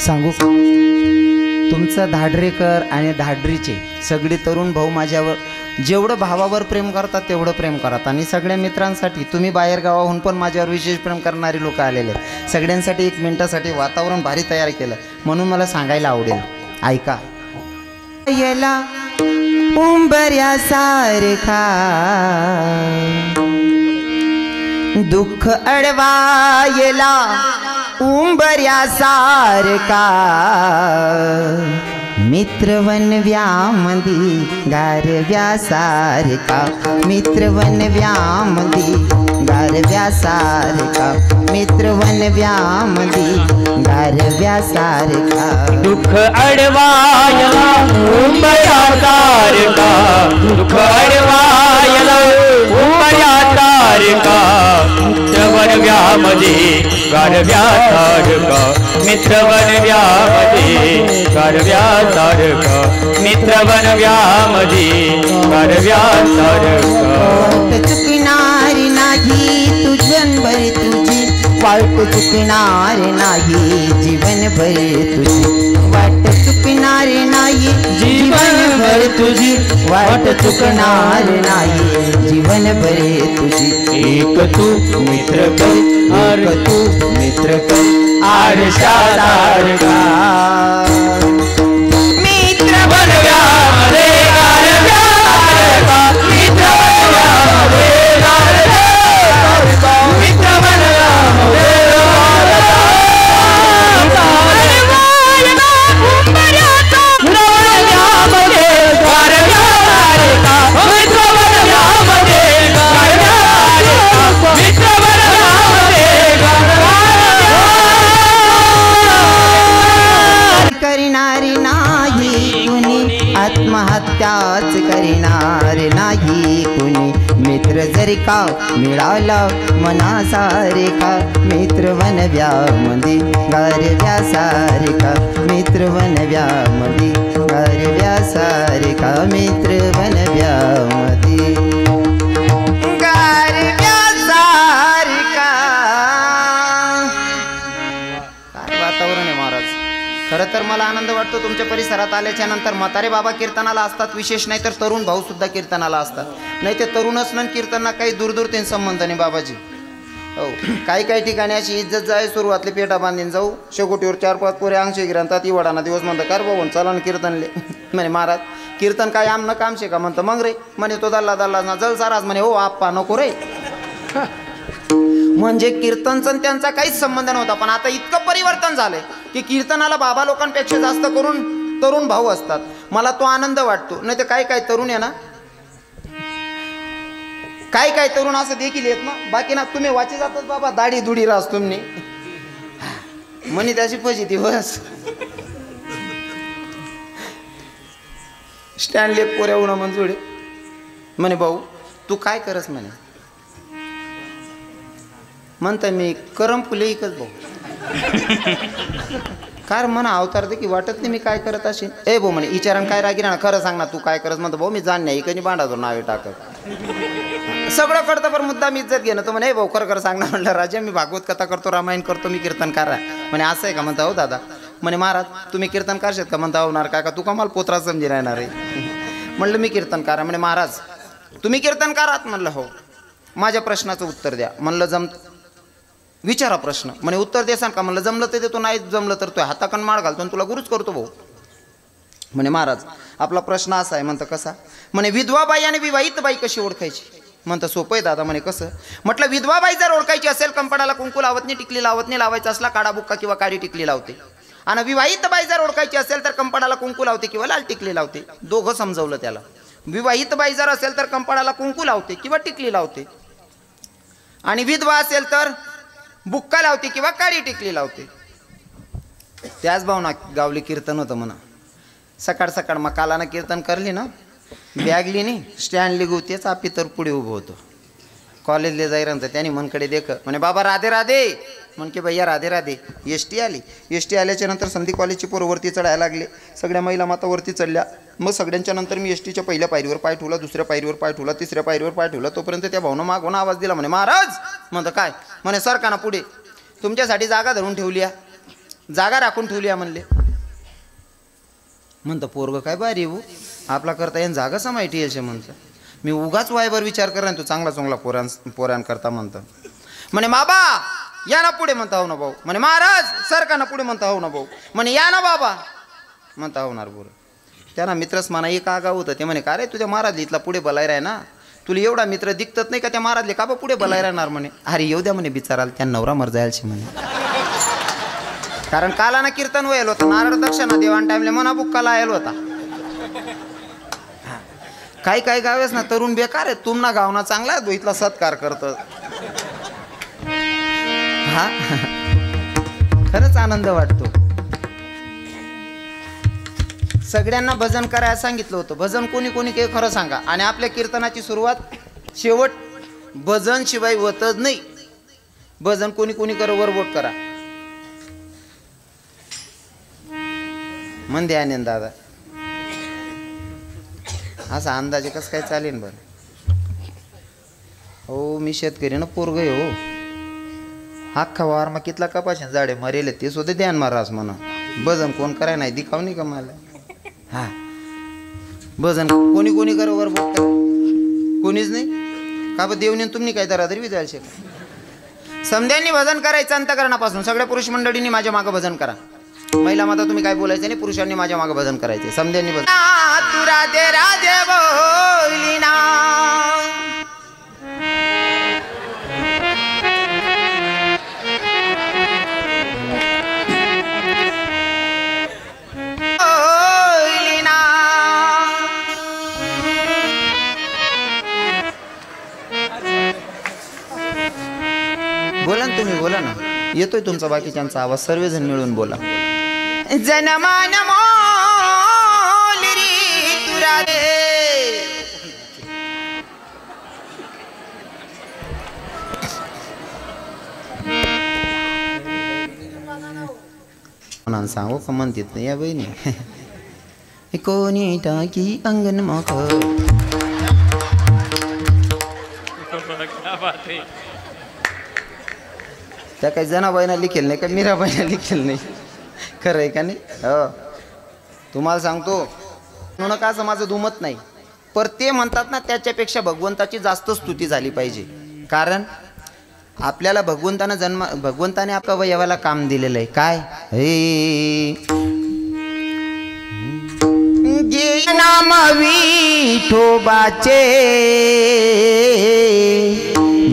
सांगू तुमचं धाडरेकर आणि धाडरीचे सगळे तरुण भाऊ माझ्यावर जेवढं भावावर प्रेम करतात तेवढं प्रेम करतात आणि सगळ्या मित्रांसाठी तुम्ही बाहेर गावाहून पण माझ्यावर विशेष प्रेम करणारी लोक आलेले आहेत. सगळ्यांसाठी एक मिनिटासाठी वातावरण भारी तयार केलं म्हणून मला सांगायला आवडेल. ऐका. येला उंबऱ्यासारखा दुःख अडवायला उंबऱ्यासारखा मित्रवनव्यामंदी गारव्यासारखा मित्रवनव्यामंदी गारव्यासारखा मित्रवनव्यामंदी गारव्यासारखा दुःख अडवायला उंबऱ्यासारखा दुःख अडवायला उंबऱ्यासारखा मित्रवनव्यामंदी गारव्यासारखा मित्रवनव्यामंदी गारव्यासारखा मित्रवनव्यामंदी गारव्यासारखा चुकणार नाही तुझ्याभर तुझी वाट चुकणार नाही जीवनभर तुझी वाट चुकणार नाही जीवनभर तुझी वाट चुकणार नाही जीवनभर तुझी. एक तू मित्र कर एक तू मित्र कर आरशासारखा मित्रवनव्यामंदी गारव्यासारखा मित्रवनव्यामंदी गारव्यासारखा मित्रवनव्यामंदी करणारी नाही कुणी आत्महत्याच करणार नाही कुणी मित्र जरी का मिळाला मनासारखा मित्रवनव्यामंदी गारव्यासारखा मित्रवनव्यामंदी गारव्यासारखा मित्रवनव्यामंदी गारव्यासारखा. काय वातावरण आहे महाराज. खरं तर मला आनंद वाटतो तुमच्या परिसरात आल्याच्या नंतर म्हातारे बाबा कीर्तनाला असतात विशेष नाही तर तरुण भाऊ सुद्धा कीर्तनाला असतात. नाही ते तरुणच ना कीर्तना काही दूर ते संबंध नाही बाबाजी. हो काही ठिकाणी अशी इज्जत जाय सुरुवातली पेटा बांधीन जाऊ शेकोटीवर 4-5 पोरे अंगशे गिरांतात इवडाना दिवस म्हणतं कर बाबून चला कीर्तनले म्हणे महाराज कीर्तन काय आमनं काम शे का म्हणतं मग रे म्हणे तो दल्ला ना जल साराज म्हणे हो आप्पा नको रे. म्हणजे कीर्तनचा त्यांचा काहीच संबंध नव्हता. पण आता इतकं परिवर्तन झालंय की कीर्तनाला बाबा लोकांपेक्षा जास्त करून तरुण भाऊ असतात. मला तो आनंद वाटतो. नाही तर काय तरुण आहे ना काय तरुण असं देखील येत ना बाकी ना तुम्ही वाची जातात बाबा दाढी दुडी रास तुम्ही म्हणे त्याची फजी दिवस स्टँडले पोऱ्या उन्हा मंजुळे म्हणे भाऊ तू काय करस म्हणे म्हणता मी करम फुले इकच भाऊ कार म्हणा अवतार दे की वाटत नाही मी काय करत असे ए भाऊ म्हणे विचारण काय रागी ना खरं सांग ना तू काय करत म्हणतो भाऊ मी जाण नाही इकडे बांधातो नावे टाकत सगळं करतं पण मुद्दा मी इज्जत घेणं तो म्हणे हे भाऊ खरं सांग ना म्हणलं राजा मी भागवत कथा करतो रामायण करतो मी कीर्तन करा म्हणे असं आहे का म्हणता हो दादा म्हणे महाराज तुम्ही कीर्तन करशात का म्हणता होणार काय का तू का मला पोत्रा समजी राहणार आहे म्हणलं मी कीर्तन करा म्हणे महाराज तुम्ही कीर्तन करात म्हणलं हो माझ्या प्रश्नाचं उत्तर द्या म्हणलं विचारा प्रश्न म्हणे उत्तर देसान का म्हणलं जमलं तर देतो नाही जमलं तर तो हाताकन माळ घालतो तुला गुरुच करतो भाऊ म्हणे महाराज आपला प्रश्न असा आहे म्हणतं कसा म्हणे विधवा बाई आणि विवाहित बाई कशी ओळखायची म्हणतं सोपं आहे दादा म्हणे कसं म्हटलं विधवा बाई जर ओळखायची असेल कंपडाला कुंकू लावत नाही टिकली लावत नाही लावायचं असला काळा बुक्का किंवा काळी टिकली लावते आणि विवाहित बाई जर ओळखायची असेल तर कंपडाला कुंकू लावते किंवा लाल टिकली लावते दोघं समजवलं त्याला विवाहित बाई जर असेल तर कंपडाला कुंकू लावते किंवा टिकली लावते आणि विधवा असेल तर बुक्का लावते किंवा काळी टिकली लावते त्याच भावना गावली कीर्तन होतं म्हणा सकाळ सकाळ मग कालानं कीर्तन करली ना बॅगली नाही स्टँडली गुतेच आपी तर पुढे उभं होतो कॉलेजला जाईरांत त्याने मनकडे देख म्हणे बाबा राधे राधे म्हण की भैया राधे राधे एस टी आल्याच्या नंतर संधी कॉलेजची पोरं वरती चढायला लागले सगळ्या महिला माता वरती चढल्या मग सगळ्यांच्या नंतर मी एस टीच्या पहिल्या पायरीवर पाय ठेवला दुसऱ्या पायरीवर पाय ठेवला तिसऱ्या पायरीवर पाय ठेवला तोपर्यंत त्या भावनं मागून आवाज दिला म्हणे महाराज म्हणतं काय म्हणे सरका ना पुढे तुमच्यासाठी जागा धरून ठेवली आहे जागा राखून ठेवली आहे म्हणले. म्हणतं पोरग काय बारी हो, आपला करता येईन जागा समायटी यायचे म्हणतं. मी उगाच वायवर विचार करा तू चांगला चांगला पोरांकरता म्हणतं. म्हणे बाबा या ना पुढे म्हणता हो ना भाऊ. म्हणे महाराज सरका ना पुढे म्हणता हो ना भाऊ. म्हणे या ना बाबा म्हणता होणार बोर. त्यांना मित्रच म्हणा एक आगाव होतं. ते म्हणे का रे तुझ्या महाराज इथला पुढे बलाय राय ना, तुला एवढा मित्र दिसत नाही का त्या महाराजले का बा पुढे बलाय राहणार. म्हणे अरे येऊ द्या म्हणे बिचाराला, त्या नवरा मर जायलशी म्हणे. कारण कालाना कीर्तन व्हायला होतं, नारळ दक्षिणा देवान टाइमले मना बुक्काला यायला होता. काही काही गावेस ना तरुण बेकार आहे, तुमना गावना चांगला आहे, इथला सत्कार करतं. हा खरंच आनंद वाटतो. सगळ्यांना भजन करायला सांगितलं होतं. भजन कोणी कोणी काही खरं सांगा. आणि आपल्या कीर्तनाची सुरुवात शेवट भजन शिवाय होतच नाही. भजन कोणी कोणी करा वरबोट करा. मन द्या दादा असा अंदाजे कसं काय चालेल बरं. हो मी शेतकरी ना पोरग हो. अख्खा वार मग कितला कपाशी झाडे मरेले ते सुद्धा ध्यान मारास म्हणा. भजन कोण कराय नाही दिखाव नाही का मला. हा भजन कोणी कोणी करा वर बोट कोणीच नाही का. देवने तुम्ही काय दरादरी विजायला शिका. समध्यांनी भजन करायचं अंतकरणापासून. सगळ्या पुरुष मंडळींनी माझ्या मागं भजन करा. महिला माता तुम्ही काय बोलायचं नाही, पुरुषांनी माझ्या मागं भजन करायचे. समध्यांनी भजन. तू राधे राधे बोली ना बोला ना तुम्ही, बोला ना. येतोय तुमचा बाकीच्यांचा आवाज. सर्वजण मिळून बोला. जनमान मोलरी तुरा दे म्हणून सांगू का म्हणतात नाही या बहिणी. कोणी टाकी अंगण माख त्या काही जनाबाईना लिखेल नाही का मीराबाईना लिखेल नाही. खरं आहे का नाही. हो तुम्हाला सांगतो म्हणून का असं माझं दुमत नाही. पर ते म्हणतात ना त्याच्यापेक्षा भगवंताची जास्त स्तुती झाली पाहिजे. कारण आपल्याला भगवंताने आपल्या वयवाला काम दिलेलं आहे. काय हे नाम विठोबाचे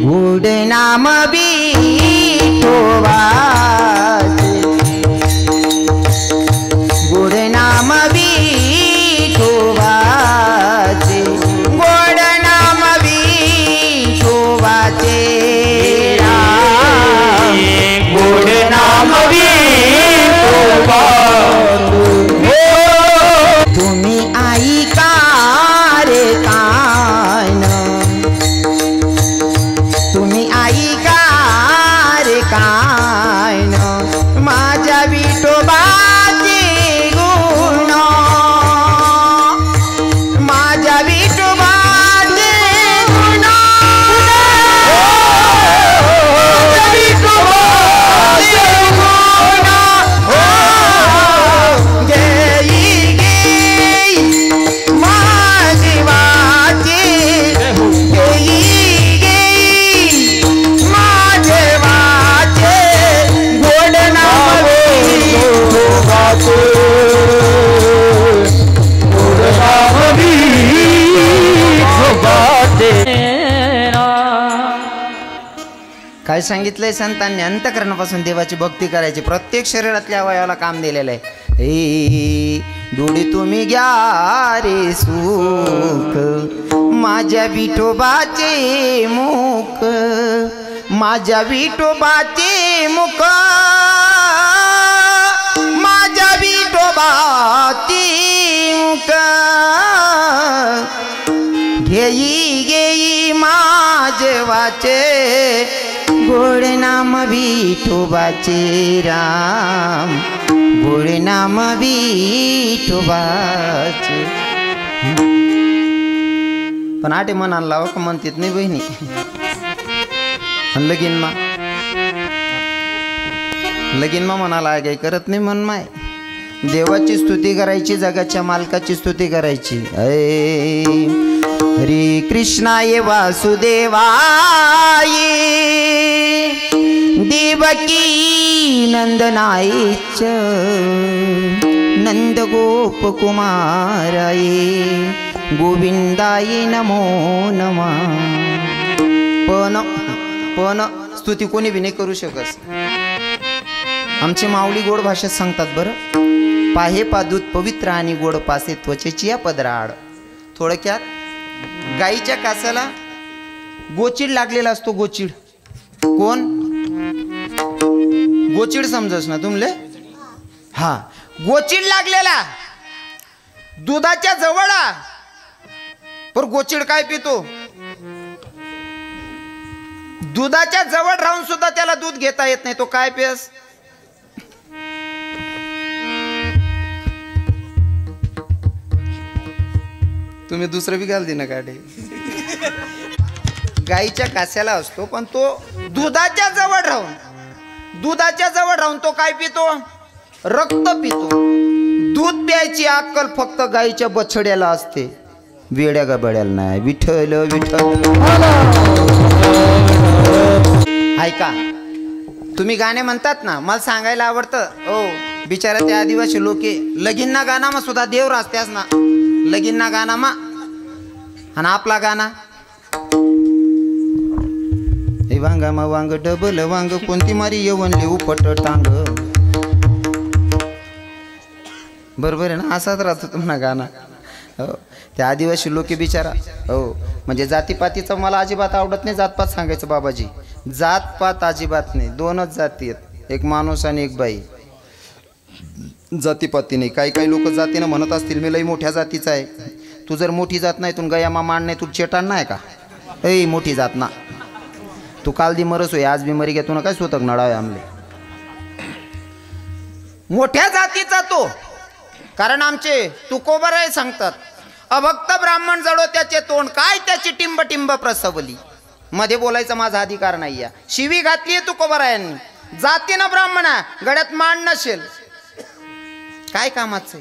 गोड नाम विठोबाचे गोड नाम विठोबाचे गोड नाम विठोबाचे गोड नाम विठोबा. तुम्ही ऐका रे कान तुम्ही ऐका रे कान माझ्या विठोबाचे गुण माझ्या विठोबाचे गुण काय सांगितलंय संतांनी. अंतकरणापासून देवाची भक्ती करायची. प्रत्येक शरीरातल्या अवयवाला काम दिलेलं आहे. डोळे तुम्ही घ्या रे सुख माझ्या विठोबाचे मुख माझ्या विठोबाचे मुख माझ्या विठोबाचे मुख घेई घेई माझवाचे गोड नाम विठोबाचे राम गोड नाम विठोबाचे. पण आटे मनाला लावा का म्हणतात नाही बहिणी. लगीन मा लगीन मग म्हणाला काही करत नाही म्हण माय. देवाची स्तुती करायची, जगाच्या मालकाची स्तुती करायची. हरे कृष्णाय वासुदेवाय देवकी नंदनाय च नंद गोप कुमाराय गोविंदाय नमो नमः. पण स्तुती कोणी बी नाही करू शकत. आमची माऊली गोड भाषेत सांगतात बरं. पाहे पादूत पवित्र आणि गोड पासे त्वचेची या पदराड. थोडक्यात गाईच्या कासाला गोचिड लागलेला असतो. गोचिड कोण? गोचिड समजस ना तुमले? हा, गोचिड लागलेला दुधाच्या जवळ. पर गोचिड काय पितो? दुधाच्या जवळ राहून सुद्धा त्याला दूध घेता येत नाही. तो काय पेस? तुम्ही दुसरं बी घाल दे ना गाडी. गाईच्या कास्याला असतो पण तो दुधाच्या जवळ राहून तो काय पितो? रक्त पितो. दूध प्यायची अक्कल फक्त गाईच्या बछड्याला असते, वेड्या गबड्याला नाही. विठ्ठल विठ्ठल. ऐका, तुम्ही गाणे म्हणतात ना, मला सांगायला आवडतं. ओ बिचारा त्या आदिवासी लोके लगीनना गाना मा सुद्धा देव रास्त्यास ना. लगीनना गाना मा आणि आपला गाना हे वांगा मा वांग डबल वांग कोणती मारी येवणले उपट टांग. बरोबर आहे ना? असाच राहतो तुम्हाला गाणं. हो, त्या आदिवासी लोके बिचारा. हो, म्हणजे जातीपातीचं मला अजिबात आवडत नाही. जातपात सांगायचं बाबाजी, जातपात अजिबात नाही. दोनच जाती आहेत, एक माणूस आणि एक बाई. जातीपाती नाही. काही लोक जातीनं म्हणत असतील मी लई मोठ्या जातीचा आहे. तू जर मोठी जात नाही, तू गयामा मान नाही, तू चेटाण नाही का? ऐ मोठी जात ना. तू काल दी मरस होय, आज बी मरी घ्या. तुला काय स्वतः नडावे आमले मोठ्या जातीचा तो. कारण आमचे तुकोबराय सांगतात, अभक्त ब्राह्मण जडो त्याचे तोंड, काय त्याची टिंब टिंब प्रसवली. मध्ये बोलायचा माझा अधिकार नाही. या शिवी घातली तुकोबरायांनी. जातीनं ब्राह्मणा, गड्यात मान नसेल, काय कामाचं?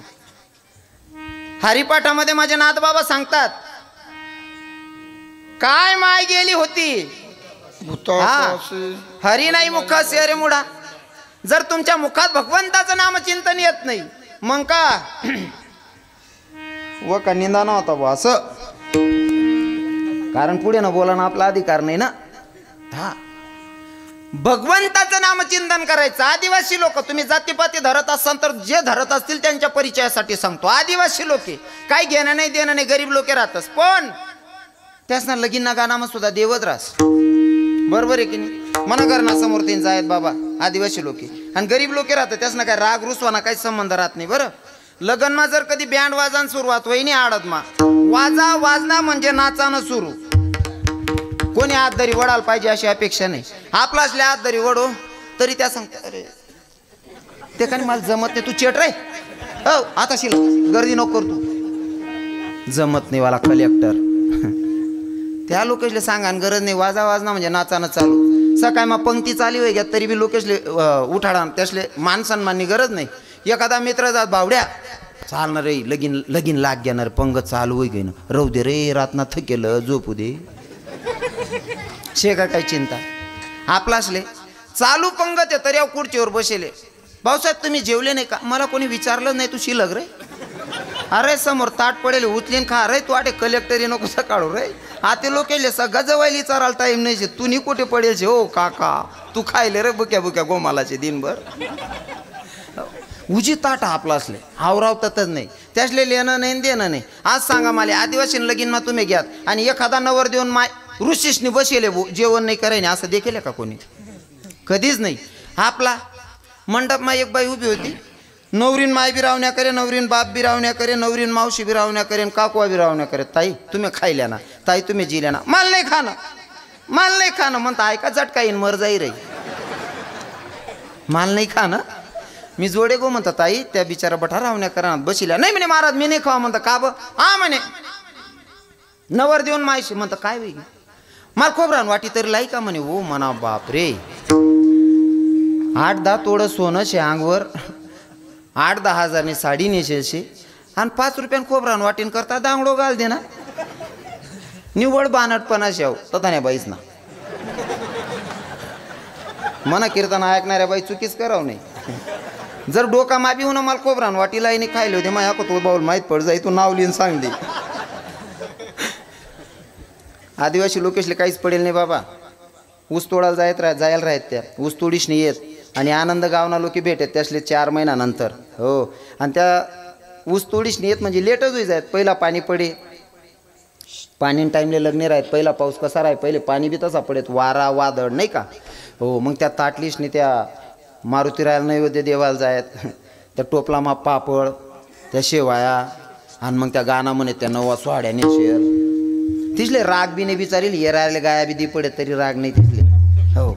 हरिपाठामध्ये माझे नाथबाबा सांगतात, काय माय गेली होती हरी नाही मुखास अरे मुडा. जर तुमच्या मुखात भगवंताचं नामचिंतन येत नाही, मग का व का निंदा नव्हता बा असं. कारण पुढे ना बोलाना आपला अधिकार नाही ना. हा, भगवंताचं नामचिंतन करायचं. आदिवासी लोक, तुम्ही जातीपाती धरत असाल तर जे धरत असतील त्यांच्या परिचयासाठी सांगतो. आदिवासी लोके काही घेणं नाही देणं नाही, गरीब लोके राहतस, पण त्यासना लगीन गानामा सुद्धा देवच राहस. बरोबर आहे की नाही? मनगरणा समोर त्यांचा आहेत बाबा आदिवासी लोके. आणि गरीब लोके राहतात, त्यासना काय राग रुसवाना काही संबंध राहत नाही. बरं, लगनमा जर कधी बँड वाजन सुरुवात होईनी आडत मा वाजा वाजना म्हणजे नाचानं सुरू. कोणी हात दरी वडाल पाहिजे अशी अपेक्षा नाही. आपला असल्या हात दरी वडो तरी त्या सांगते, अरे ते का मला जमत नाही, तू चेट रे. हो आता शिल गर्दी नको तू, जमत नाही वाला कलेक्टर. त्या लोकेशले सांगा गरज नाही. वाजा वाजना म्हणजे नाचानं चालू. सकाळी मग पंक्ती चाली होय घ्या तरी बी लोकेशले उठाडा. त्यासले मान सन्माननी गरज नाही. एखादा मित्र जात बावड्या चालणार रे, लगीन लाग घेणार, पंगत चालू होई घेणं, राहू दे रे, रातना थकेलं, झोपू दे, शेका काय चिंता. आपला असले चालू पंगत आहे तरी खुर्चीवर बसेले. भाऊसाहेब तुम्ही जेवले नाही का? मला कोणी विचारलं नाही. तू शिलग रे. अरे समोर ताट पडेल उचलीन खा रे. तू आटे कलेक्टरी नको सकाळू रे. आते लोक सगळं जवायली चारायला टाईम नाही. तू नी कुठे पडेल हो काका, तू खायले रे बुक्या बुक्या गोमालाचे दिनभर. उजी ताट आपला असले आवरावतच नाही. त्यासले लेणं नाही देणं नाही. आज सांगा मला आदिवासी लगीन मा तुम्ही घ्यात आणि एखादा नवर देऊन माय ऋषीशनी बसेले जेवण नाही करायने असं देखील का कोणी? कधीच नाही. आपला मंडप मा एक बाई उभी होती. नवरीन माय बी रावण्या करे, नवरीन बाप बी रावण्या करे, नवरीन मावशी बी रावण्या करे, काकवा बी रावण्या करे. ताई तुम्ही खायल्या ना, ताई तुम्ही जिल्या ना, माल नाही खाणं, माल नाही खाणं म्हणता. ऐका झटका येईन मर जाई रे, माल नाही खाणं. मी जोडे गो म्हणता. ताई त्या बिचारा बठा रावण्या करा बसिल्या. नाही म्हणे महाराज मी नाही खावा म्हणता. का ब? हा म्हणे नवर देऊन मायशी म्हणता. काय वेगळी मला खोबरान वाटी तरी लाई का म्हणे. ओ म्हणा बाप रे. 8-10 तोडं सोनं शे अंगवर, 8-10 हजारनी साडी नेशेलशी आणि 5 रुपयान खोबरान वाटीन करता दांगडो घाल दे ना. निवड बानटपणा शेव तथा नाही बाईच ना. मना कीर्तन ऐकणाऱ्या बाई चुकीच करावं नाही. जर डोका माबी होणं मला खोबरान वाटीला आईने खायले होते माझ्या तो बाऊल माहीत पड जाई तू नाव लिहिन सांग दे. आदिवासी लोकेशले काहीच पडेल नाही बाबा. ऊस तोडायला जायला राहत त्या ऊस तोडीश नाही येत आणि आनंद गावना लोक भेटत त्यासले 4 महिन्यानंतर. हो आणि त्या ऊस तोडीश नाही येत म्हणजे लेटच होई जायत. पहिला पाणी पडे पाणी टाईमले लग्न राहत. पहिला पाऊस कसा राहत पहिले पाणी बी तसा पडेत वारा वादळ नाही का. हो मग त्या ताटलीशने त्या मारुती राहायला नैवेद्य देवाला जायत. त्या टोपलामा पापड त्या शेवाया आणि मग त्या गाणं म्हणे त्या 9 सोहळ्याने शेर तिथले राग बी नाही बिचारील. ये राहिले गाया बी दी पडे तरी राग नाही तिथले. हो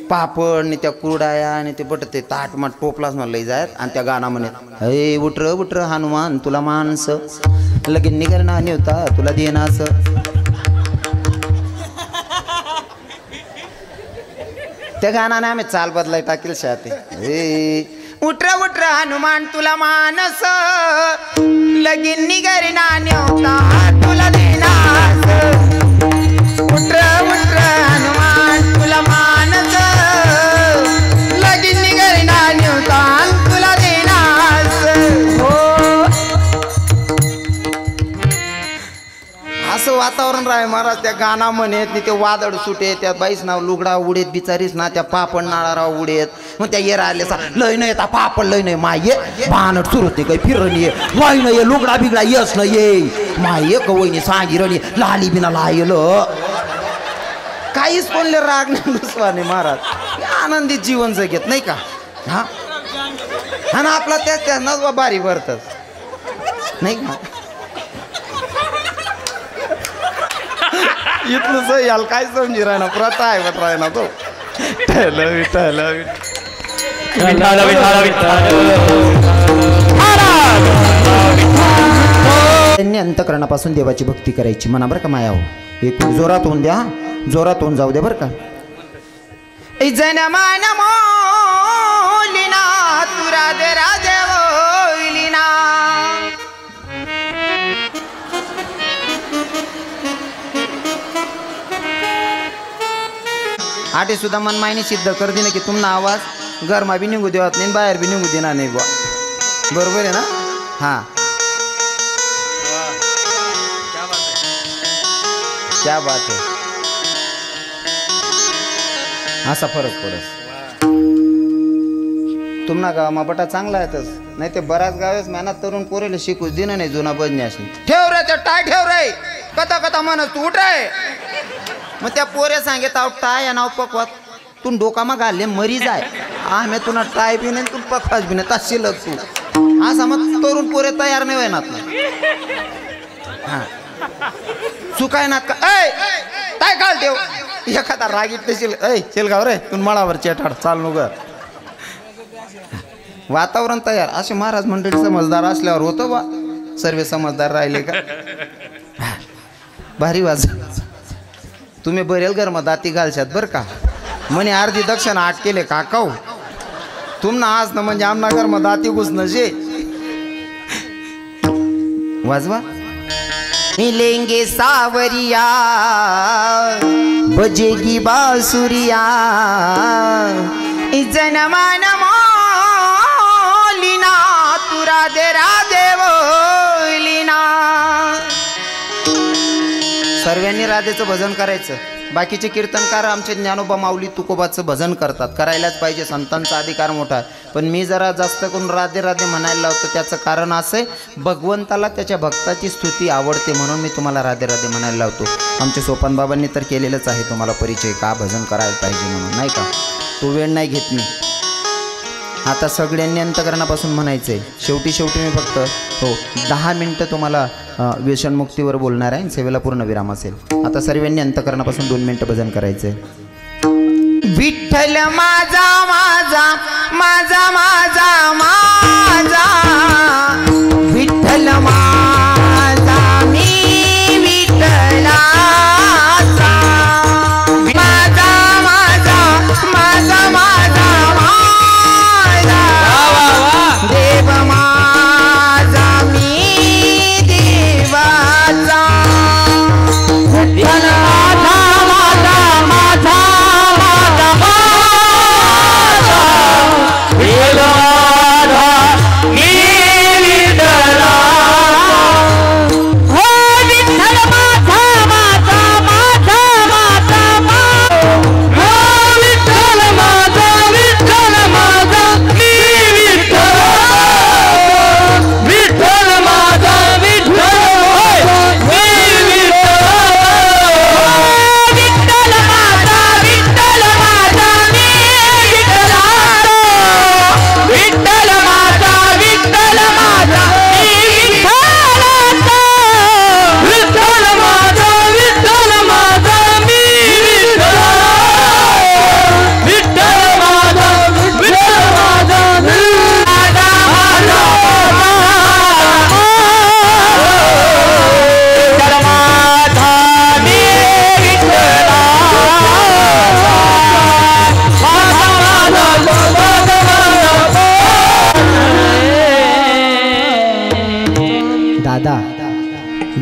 पापड आणि त्या कुरडाया आणि ते बट ते ताट माट टोपलाच मला लई जायत. आणि त्या गाणं म्हणे हे उठर उठर हनुमान तुला माणसं लगीन निघाल ना नेवता तुला देना असं. त्या गाण्याने आम्ही चाल बदलाय टाकेल शाते. उठरा उठरा हनुमान तुला मानस लगीन निघाल ना नेवता तुला देना असं. उठरा उठरा हनुमान तुला मानस लगीन निघाल ना नेवता तुला देना असं. असं वातावरण राहे महाराज. त्या गाणं म्हणत ते वादळ सुटे त्या बाईस नाव लुगडा उडेत बिचारीस ना त्या पापड नाळाराव उडेत. मग त्या ये राहिले लय नाही येता पापड लय नाही माये भानट सुरू होते काही फिरण ये वाई नाही लुगडा बिगडा येस नाही ये माये कवईने सांगिरणी लाली बिना लायल काहीच कोणले राग नाही दुसवाने महाराज. आनंदित जीवन जगत नाही का. हा आणि आपला त्या नजवा बारी भरतच नाही का. इथलं सही याला काय समजी राहणार प्रथा आहे बट राहणार तो. त्यांनी अंतकरणापासून देवाची भक्ती करायची म्हणा बरं का माया. एक जोरात होऊन द्या जोरात होऊन जाऊ दे बरं का. जनमान मोलिना तू राधे राधे ओलिना. आटे सुद्धा मनमायने सिद्ध कर दे ना की तुमना आवाज घरमा बी निघू देवत नाही बाहेर बी निघू देणार नाही बा. बरोबर आहे ना. हां क्या बात आहे. असा फरक पडस. तुम्हाला गावामा बटा चांगला आहेतच नाही ते बऱ्याच गावेस मेहनत तरुण पोरेले शिकूच दिन नाही जुना बजण्याशी. ठेव रे ते टाय ठेव रे कथा कथा म्हणत तू उठ रे. मग त्या पोरे सांगेत आव टाय या नाव पकवात तू डोकामा घालले मरी जाय. आम्ही तुला टाय बी नाही तू पकवाच बी नाही तशी लग तू. असा मग तरुण पोरे तयार नाही व्हायनात ना. हां चुकाय नात का ऐ काय घाल ठेव एखादा रागीत तशील ऐ शेलगाव रे तू मळावर चेटाड चाल नु ग. वातावरण तयार. असे महाराज मंडळी समजदार असल्यावर होतं बा. सर्व समजदार राहिले का. भारी वाज तुम्ही बरेल घर मग दाती घालशात बरं का. म्हणे अर्धी दक्षिण आठ केले काकाऊ तुमना आज ना म्हणजे आमना घर मग दाती घुस नशे वाजवा. मिलेंगे सावरिया बजेगी बांसुरिया जनमान मोलिना तू राधे राधे बोलिना. सर्वांनी राधेचं भजन करायचं. बाकीचे कीर्तनकार आमचे ज्ञानोबा माऊली तुकोबाचं भजन करतात करायलाच पाहिजे संतांचा अधिकार मोठा आहे. पण मी जरा जास्त करून राधे राधे म्हणायला लावतो. त्याचं कारण असं आहे भगवंताला त्याच्या भक्ताची स्तुती आवडते म्हणून मी तुम्हाला राधे राधे म्हणायला लावतो. आमच्या सोपान बाबांनी तर केलेलंच आहे तुम्हाला परिचय का भजन करायला पाहिजे म्हणून नाही का. तो वेळ नाही घेत मी. आता सगळ्यांनी अंतकरणापासून म्हणायचं आहे. शेवटी मी फक्त 10 मिनटं तुम्हाला व्यसनमुक्तीवर बोलणार आहे. सेवेला पूर्ण विराम असेल. आता सर्वांनी अंतकरणापासून 2 मिनटं भजन करायचंय. विठ्ठल माझा माझा माझा माझा माझा विठ्ठल माझा मी विठ्ठलाचा माझा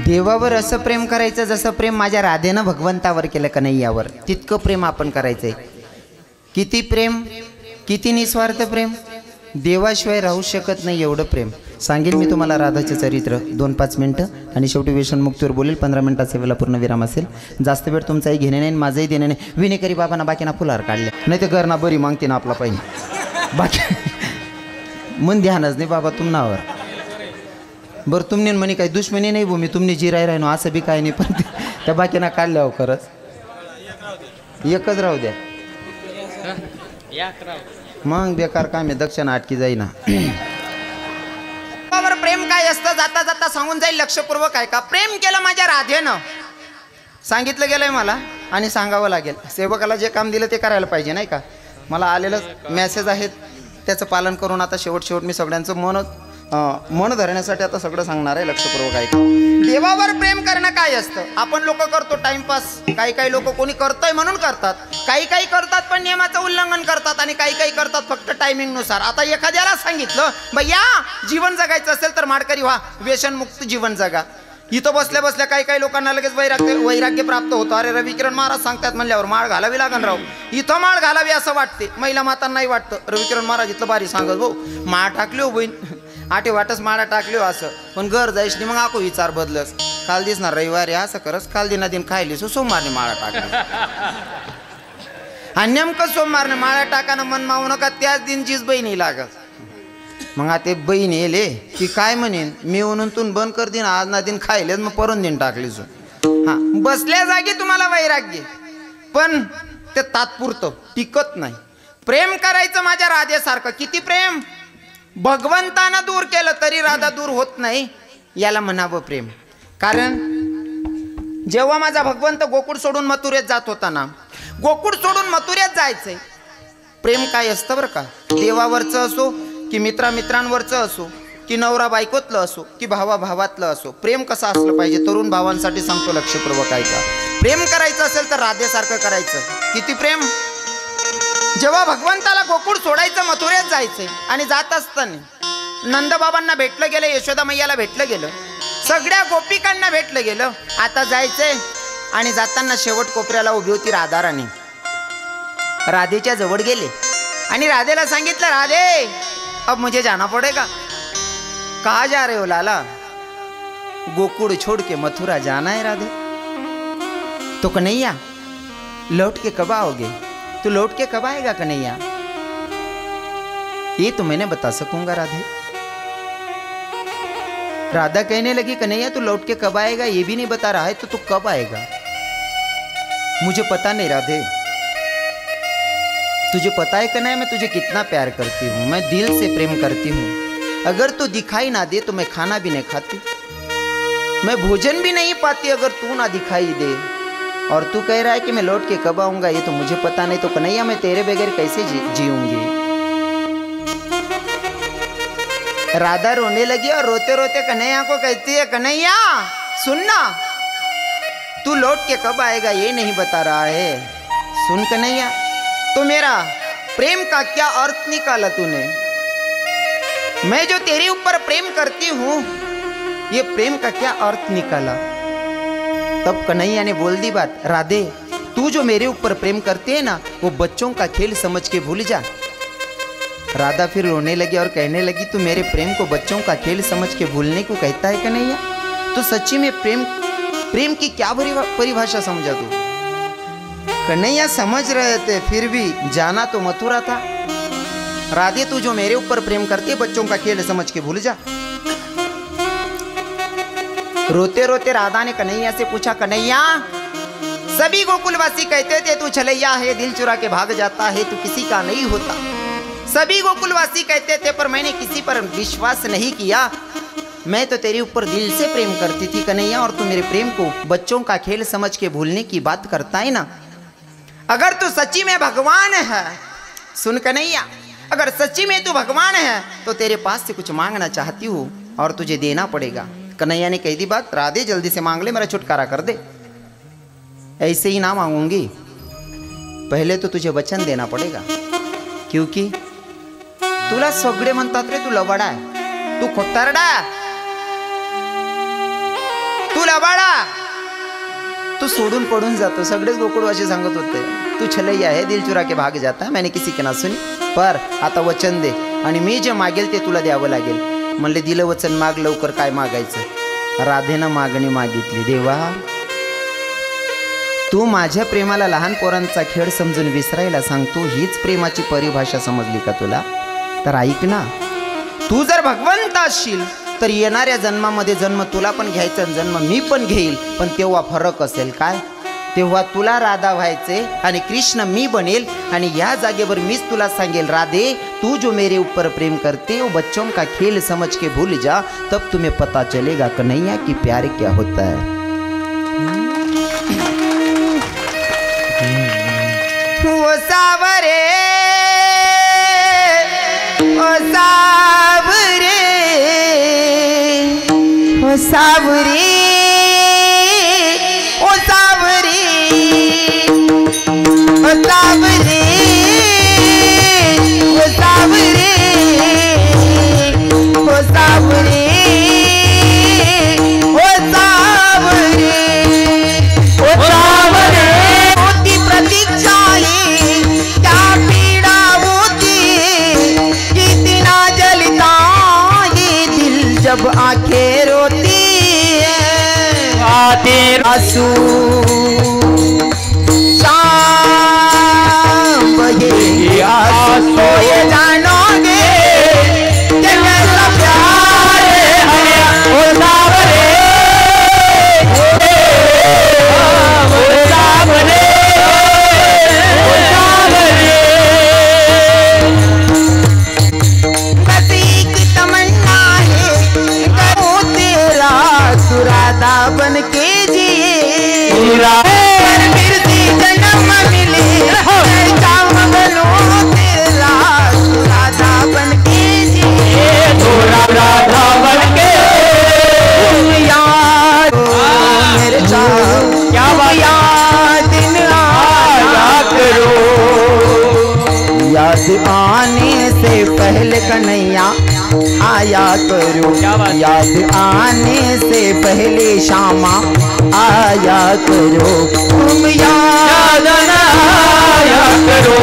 देवावर असं प्रेम करायचं जसं प्रेम माझ्या राधेनं भगवंतावर केलं कन्हैयावर, तितकं प्रेम आपण करायचंय. किती प्रेम, किती निस्वार्थ प्रेम, देवाशिवाय राहू शकत नाही एवढं प्रेम. सांगेल मी तुम्हाला राधाचे चरित्र 2-5 मिनटं आणि शेवटी व्यसनमुक्तीवर बोलेल. 15 मिनटाचा वेळेला पूर्ण विराम असेल. जास्त वेळ तुमचाही घेणे नाही माझंही देणे नाही. विनेकरी बाबांना बाकीना फुलार काढले नाही तर घरना बरी मागते ना आपला पाहिजे बाकी मन ध्यानच नाही बाबा तुम्हावर. बरं तुमने म्हणे काही दुश्मनी नाही भूमी तुमने जिराय राहिनो असं बी काय नाही, पण त्या बाकीना काढल्यावर खरंच एकच राहू द्या मग बेकार काम आहे. दक्षिणा अटकी जाईना. प्रेम काय असतं जाता जाता सांगून जाईल लक्षपूर्वक आहे का. प्रेम केलं माझ्या राधेनं, सांगितलं गेलंय मला आणि सांगावं लागेल. सेवकाला जे काम दिलं ते करायला पाहिजे नाही का. मला आलेलं मेसेज आहेत त्याचं पालन करून आता शेवट मी सगळ्यांचं मन धरण्यासाठी आता सगळं सांगणार आहे. लक्षपूर्वक आहे का. देवावर प्रेम करणं काय असतं. आपण लोक करतो टाइमपास. काही लोक कोणी करतोय म्हणून करतात, काही करतात पण नियमाचं उल्लंघन करतात आणि काही करतात फक्त टायमिंग नुसार. आता एखाद्याला सांगितलं भैया जीवन जगायचं असेल तर माडकरी व्हा, व्यसनमुक्त जीवन जगा. इथं बसल्या बसल्या काही लोकांना लगेच वैराग्य प्राप्त होतं. अरे रविकिरण महाराज सांगतात म्हणल्यावर माळ घालावी लागन राव. इथं माळ घालावी असं वाटते, महिला मातांनाही वाटतं. रविकिरण महाराज इथलं भारी सांगत भाऊ माळ टाकली हो बहीण, आठे वाटच माळा टाकली हो असं. पण घर जायस नाही मग आको विचार बदलस. काल दिसणार रविवारी असं करस, काल दिन खायलीस सोमवारने माळा टाकली आणि नेमकं सोमवारने माळा टाकानं मन मावू नका त्याच दिन जीच बहिणी लागत. मग आता बहीण येले की काय म्हणेन मी म्हणून तू बंद कर दिन आज ना दिन खायले मग परून दिन टाकली सो. हा बसल्या जागी तुम्हाला वैराग्य पण ते तात्पुरतं टिकत नाही. प्रेम करायचं माझ्या राधेसारखं. किती प्रेम, भगवंतानं दूर केलं तरी राधा दूर होत नाही याला म्हणावं प्रेम. कारण जेव्हा माझा भगवंत गोकुळ सोडून मथुरेत जात होता ना, गोकुळ सोडून मथुरेत जायचंय. प्रेम काय असतं बरं का. देवावरचं असो की मित्रांवरचं असो की नवरा बायकोतलं असो की भावातलं असो, प्रेम कसं असलं पाहिजे. तरुण भावांसाठी सांगतो लक्षपूर्वक ऐका. प्रेम करायचं असेल तर राधेसारखं करायचं. किती प्रेम. जेव्हा भगवंताला गोकुळ सोडायचं मथुरेत जायचंय आणि जात असताना नंदबाबांना भेटलं गेलं, यशोदा मैयाला भेटलं गेलं, सगळ्या गोपिकांना भेटलं गेलं. आता जायचंय आणि जाताना शेवट कोपऱ्याला उभी होती राधाराणी. राधेच्या जवळ गेले आणि राधेला सांगितलं राधे अब मुझे जाना पड़ेगा. कहाँ जा रहे हो लाला. गोकुळ छोड़ के मथुरा जाना है राधे. तो कन्हैया लौट के कब आओगे, तू लौट के कब आएगा कन्हैया. ये तो मैं नहीं बता सकूंगा राधे. राधा कहने लगी कन्हैया तू लौट के कब आएगा ये भी नहीं बता रहा है तो तू कब आएगा. मुझे पता नहीं राधे. तुझे पता है कन्हैया मैं तुझे कितना प्यार करती हूँ, मैं दिल से प्रेम करती हूँ. अगर तू दिखाई ना दे तो मैं खाना भी नहीं खाती, मैं भोजन भी नहीं पाती अगर तू ना दिखाई दे. और तू कह रहा है कि मैं लौट के कब आऊंगा ये तो मुझे पता नहीं. तो कन्हैया मैं तेरे बगैर कैसे जीऊंगी. राधा रोने लगी और रोते रोते कन्हैया को कहती है कन्हैया सुनना, तू लौट के कब आएगा ये नहीं बता रहा है. सुन कन्हैया तो मेरा प्रेम का क्या अर्थ निकाला तूने. मैं जो तेरे ऊपर प्रेम करती हूँ ये प्रेम का क्या अर्थ निकाला. तब कन्हैया ने बोल दी बात राधे तू जो मेरे ऊपर प्रेम करती है ना वो बच्चों का खेल समझ के भूल जा. राधा फिर रोने लगी और कहने लगी तू मेरे प्रेम को बच्चों का खेल समझ के भूलने को कहता है कन्हैया. तो सच्ची में प्रेम की क्या परिभाषा समझा तू. कन्हैया समझ रहे थे फिर भी जाना तो मथुरा था. राधे तू जो मेरे ऊपर प्रेम करती है बच्चों का खेल समझ के भूल जा. रोते रोते राधा ने कन्हैया से पूछा कन्हैया सभी गोकुलवासी कहते थे तू छलैया है, दिल चुरा के भाग जाता है, तू किसी का नहीं होता. सभी गोकुलवासी कहते थे पर मैंने किसी पर विश्वास नहीं किया. मैं तो तेरे ऊपर दिल से प्रेम करती थी कन्हैया और तू मेरे प्रेम को बच्चों का खेल समझ के भूलने की बात करता है ना. अगर तू सच्ची में भगवान है, सुन कन्हैया, अगर सच्ची में तू भगवान है तो तेरे पास से कुछ मांगना चाहती हूँ और तुझे देना पड़ेगा. कन्हैया ने कह दी बात राधे जल्दी से मांग ले मेरा छुटकारा कर दे. ऐसे ही ना मांगूंगी, पहले तो तुझे वचन देना पड़ेगा. क्योंकि तुला सगळे म्हणतात रे तू लबाडा आहे, तू खोटारडा, तू भुला बाळा तू सोडून पडून जातो सगळेच गोकुळवाशी सांगत होते तू छलैया है दिल चुरा के भाग जाता मैंने किसी के ना सुनी पर आता वचन दे आणि मी जे मागेल ते तुला द्यावं लागेल म्हणले दिलं वचन माग लवकर काय मागायचं राधेनं मागणी मागितली देवा तू माझ्या प्रेमाला लहान पोरांचा खेळ समजून विसरायला सांगतो हीच प्रेमाची परिभाषा समजली का तुला तर ऐक ना तू जर भगवंत असशील तर येणाऱ्या जन्मामध्ये जन्म तुला पण घ्यायचा जन्म मी पण घेईल पण तेव्हा फरक असेल काय तेव्हा तुला राधा व्हायचे आणि कृष्ण मी बनेल आणि या जागेवर मीच तुला सांगेल राधे तू जो मेरे ऊपर प्रेम करते हो बच्चों का खेल समझ के भूल जा तब तुम्हें पता चलेगा कन्हैया कि प्यार क्या होता है ओ सावरे ओ सावरे ओ सावरे ओ सावरे ओ सावरे ओ सावरे ओ सावरे ओ सावरे ओ सावरे होती प्रतीक्षा क्या पीड़ा होती कितना जलता ये दिल जब आंखें रोती आंसू शाम बहे आंसू ये जानोगे कि मेरा प्यार है ओ सावरे ओ सावरे ओ सावरे बस एक तमन्ना है करूं तेरा सुरादा बन के पर फिर से जन्म मिले काम बनूं तेरा राधा बन के जिए राधा बन के याद मेरे क्या याद आया करो याद आने से पहले कन्हैया आया करो याद आने से पहले श्यामा आया करो तुम याद आया करो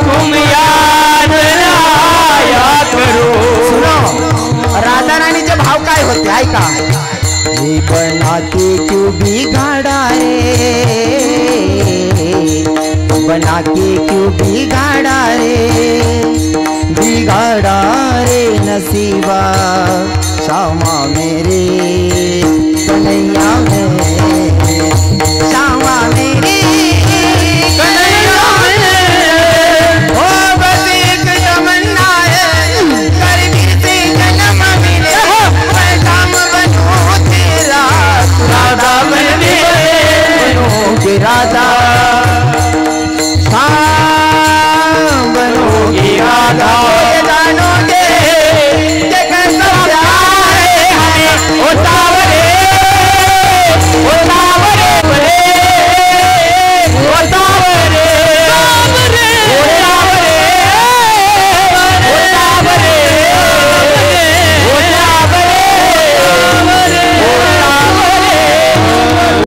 तुम याद